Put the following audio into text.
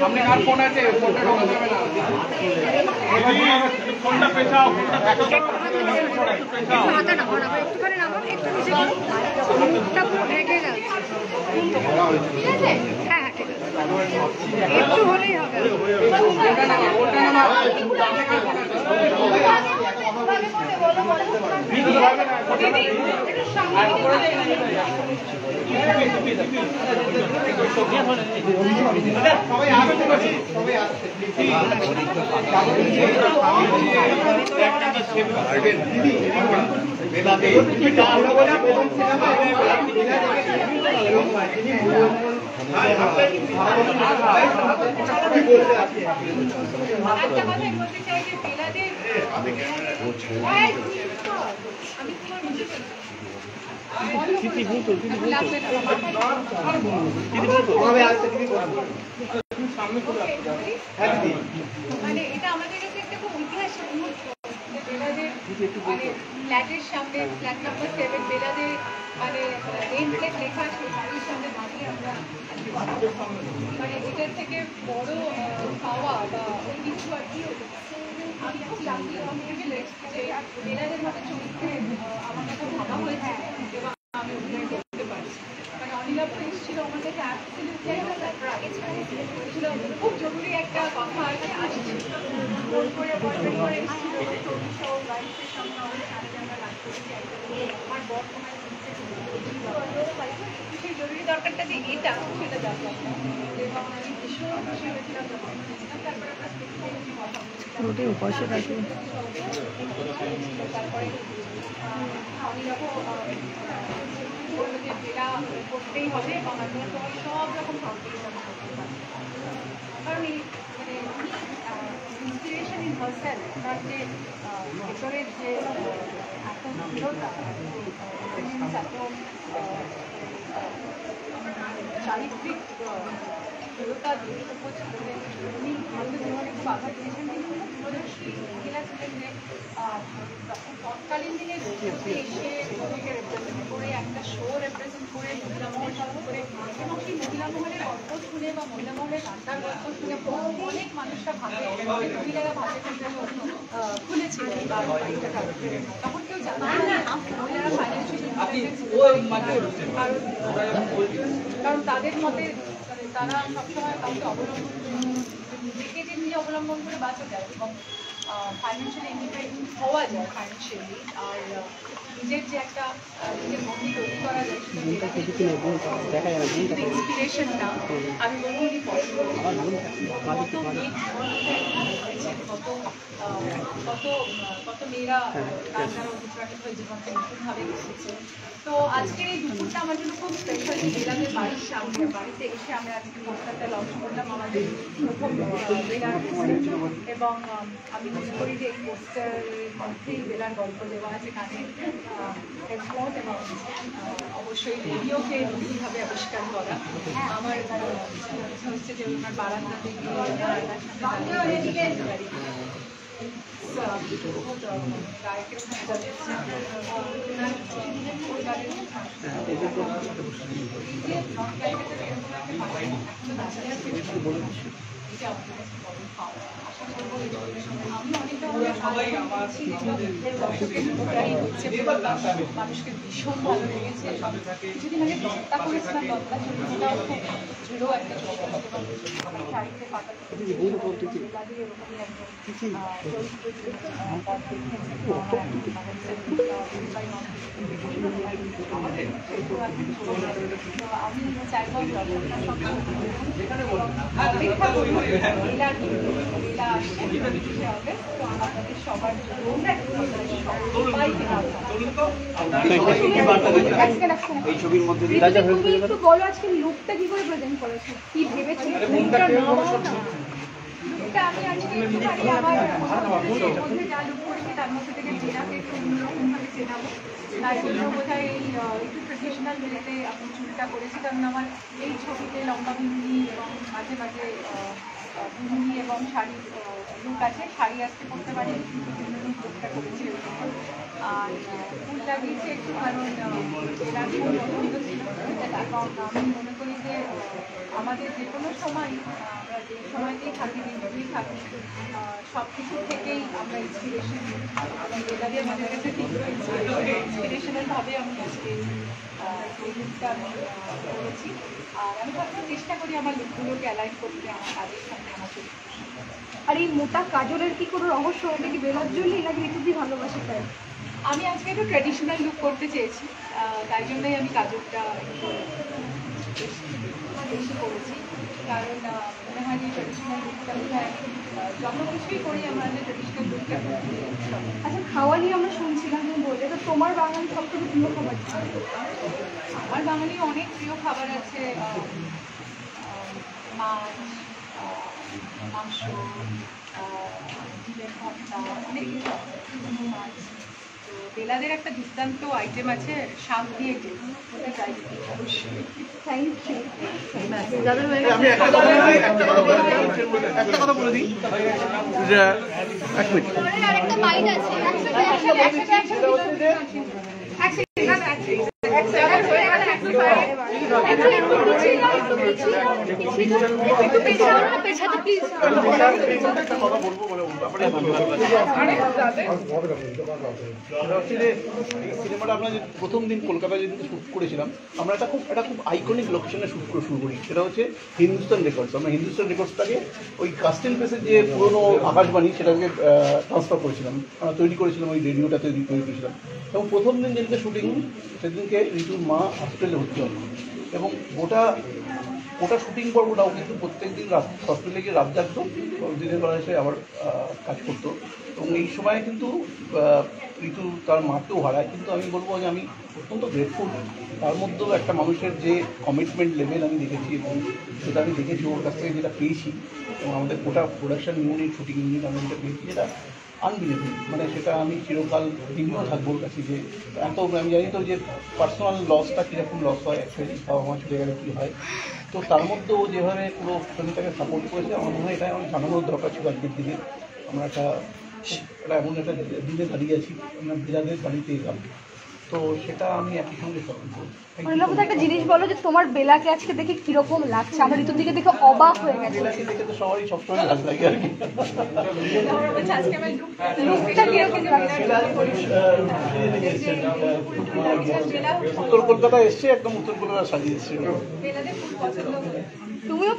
সামনে কার ফোন আছে? ফোনটা ঢোকা যাবে না। ফোনটা পেছাও, ফোনটা পেছাও। হাতে না পড়া একটুখানি নামাও, একটু নিচে করো। মুখটা পুরো ঢেকে যাচ্ছে। ঠিক আছে? হ্যাঁ ঠিক আছে। একটু হলেই হবে। ওটা নামা, ওটা নামা। মানে এটা আমাদের কাছে একটা খুব ঐতিহাসিক মুহূর্ত। মানে ফ্ল্যাটের সামনে ফ্ল্যাট নাম্বার 7 বেলাদে মানে নেম প্লেট লেখা আছে, বাড়ির সামনে দাঁড়িয়ে আমরা মানে এটার থেকে বড় পাওয়া বা কিছু আর কি আমি খুব লাকি যে বেলাদের মতো চরিত্রে আমার কাছে ভাবা হয়েছে এবং আমি অভিনয় করতে পারছি। মানে অনিলা এসেছিল আমার কাছে খুব জরুরি একটা কথা আর কি আসছে ফোন করে অ্যাপয়েন্টমেন্ট করে এসেছিল বাড়িতে সামনে আমাদের সাড়ে জানা লাগতে আমার বর্তমানে সেই জরুরি দরকারটা যে এটা সেটা জানলাম না এবং আমি ভীষণ খুশি হয়েছিলাম যখন তারপরে আমরা তারপরে অনিলাকে বললো যে বেলা করতেই হবে এবং আমি সব রকম কম্পিটিশন কারণ এই মানে ইন্সপিরেশন ইন হারসেলফ ওনার যে ভেতরের যে এত দৃঢ়তা এত চারিত্রিক দৃঢ়তা উনি আমাদের জীবনে খুব আঘাত দিয়েছেন কিন্তু দূরদর্শী মহিলা ছিলেন যে তৎকালীন দিনে এসে ওদেরকে রিপ্রেজেন্ট করে একটা শো রিপ্রেজেন্ট করে মহিলা মহল চালু করে এবং সেই মহিলা মহলের গল্প শুনে বা মহিলা মহলের রান্নার গল্প শুনে অনেক মানুষরা ভাবে মহিলারা ভাবে খুলেছিল তখন কেউ জানে না মহিলারা কারণ তাদের মতে তারা সবসময় কাউকে অবলম্বন নিজেকে যে নিজে অবলম্বন করে বাঁচা যায় এবং ফাইন্যান্সিয়ালি ইন্ডিপেন্ডেন্ট হওয়া যায় ফাইন্যান্সিয়ালি আর নিজের যে একটা নিজের মন্দির তৈরি করা যায় সেটা ইন্সপিরেশন না আমি বলবো উনি কত মেয়েরা তার দ্বারা অনুপ্রাণিত হয়ে জীবনকে নতুনভাবে এসেছে। তো আজকের এই দুপুরটা আমার জন্য খুব স্পেশাল বেলাদের বাড়ির সামনে বাড়িতে এসে আমরা আজকে পোস্টারটা লঞ্চ করলাম আমাদের প্রথম বেলার এবং আমি মনে করি যে এই পোস্টারের মধ্যেই বেলার গল্প দেওয়া আছে কানে হেডফোন এবং অবশ্যই রেডিওকে নতুনভাবে আবিষ্কার করা আমার হচ্ছে যে ওনার বারান্দাতে গায়কের মানুষকে ভীষণ ভালো লেগেছে যদি মানে দত্তা করেছিলাম দত্তা চরিত্রটাও খুব দৃঢ় একটা শাড়িতে পাতা এরকমই আমি চাইব অপেক্ষা করবো তো আমাদের সবার একটু বলো আজকে লুকটা কি করে প্রেজেন্ট করেছো কি ভেবেছো আমি আজকে আমার মধ্যে যা লুক করেছি তার মধ্যে থেকে জেনাকে একটু অন্যরকম ভাবে চেনাবো তাই জন্য বোধহয় একটু ট্রেডিশনাল ওয়েতে আপনি চুলটা করেছি কারণ আমার এই ছবিতে লম্বা বিনুনি এবং মাঝে মাঝে বিনুনি এবং শাড়ির লুক আছে শাড়ি আজকে করতে পারি বিনুনি লুকটা করেছি আর ফুল লাগিয়েছি একটু কারণ এরা খুব পছন্দ ছিল কারণ আমি মনে করি যে আমাদের যে কোনো সময় আমরা যে সময়তেই থাকি দিনগুলোই থাকি সব কিছু থেকেই আমরা ইন্সপিরেশন এবং বেলারি আমাদের কাছে তীব্র ইন্সপিরেশনালভাবে আমি আজকে এই লুকটা আমি করেছি। আর আমি সবসময় চেষ্টা করি আমার লুকগুলোকে অ্যালাইন করতে আমার কাজের সঙ্গে আমার চরিত্রের সঙ্গে। আর এই মোটা কাজলের কি কোনো রহস্য, এটা কি বেলার জন্যই নাকি ঋতুদি ভালোবাসে তাই? আমি আজকে একটু ট্র্যাডিশনাল লুক করতে চেয়েছি, তাই জন্যই আমি কাজলটা একটু বেশি করেছি। কারণ মনে হয় যে ট্র্যাডিশনাল লুকটা বোধ হয় যত কিছুই করি আমাদের ট্র্যাডিশনাল লুকটা। আচ্ছা, খাওয়া নিয়ে আমরা শুনছিলাম তুমি বললে, তো তোমার বাঙালি সব থেকে প্রিয় খাবার কি? আমার বাঙালি অনেক প্রিয় খাবার আছে, মাছ, মাংস, ডিমের ভর্তা, অনেক কিছু আছে, মাছ। তো বেলাদের একটা দুর্দান্ত আইটেম আছে শাক দিয়ে ডিম, ওটা ট্রাই করতে অবশ্যই। Thank you. আমি একটা কথা বলে দিই যে এক মিনিট আরেকটা বাইট আছে। একটা কথা বলবো বলে এই সিনেমাটা আমরা যে প্রথম দিন কলকাতায় যেদিন শ্যুট করেছিলাম, আমরা একটা খুব আইকনিক লোকেশনে শ্যুট করে শুরু করি। সেটা হচ্ছে হিন্দুস্তান রেকর্ডস। আমরা হিন্দুস্তান রেকর্ডসটাকে ওই কাস্টেল প্লেসের যে পুরোনো আকাশবাণী সেটাকে ট্রান্সফার করেছিলাম, আমরা তৈরি করেছিলাম, ওই রেডিওটা তৈরি করেছিলাম। এবং প্রথম দিন যেদিনকে শুটিং, সেদিনকে ঋতুর মা হসপিটালে ভর্তি হন এবং ওটা শুটিং পর্বটাও কিন্তু প্রত্যেক দিন হসপিটালে গিয়ে রাত জাগতো, দিনের বেলা এসে আবার কাজ করতো। এবং এই সময় কিন্তু ঋতু তার মাকেও হারায়। কিন্তু আমি বলবো যে আমি অত্যন্ত গ্রেটফুল। তার মধ্যেও একটা মানুষের যে কমিটমেন্ট লেভেল আমি দেখেছি এবং সেটা আমি দেখেছি ওর কাছ থেকে যেটা পেয়েছি, এবং আমাদের গোটা প্রোডাকশন ইউনিট, শুটিং ইউনিট আমি যেটা পেয়েছি, যেটা আনবিলিভেবল। মানে সেটা আমি চিরকাল ঋণীও থাকবো ওর কাছে। যে এত আমি জানি তো যে পার্সোনাল লসটা কীরকম লস হয়, অ্যাকচুয়ালি বাবা মা চলে গেলে কী হয়। তো তার মধ্যেও যেভাবে পুরো ফ্যামিলিটাকে সাপোর্ট করেছে, আমার মনে হয় এটা আমার জানানোর দরকার ছিল আজকের দিনে। আমরা এমন একটা দিনে দাঁড়িয়ে আছি, আমরা বিরাদের বাড়িতে এলাম, তো সেটা আমি একই সঙ্গে স্মরণ করবো। একটা জিনিস বলো যে তোমার বেলাকে আজকে দেখে কিরকম লাগছে? আমরা ঋতুর দিকে দেখে অবাক হয়ে গেছে। বেলাকে দেখে তো সবারই সবসময় ভালো লাগে আর কি। আজকে আমার লুকটা কিরকম উত্তর কলকাতায় এসছে, একদম উত্তর কলকাতা সাজিয়ে এসছে। বেলাদের খুব পছন্দ। তুমিও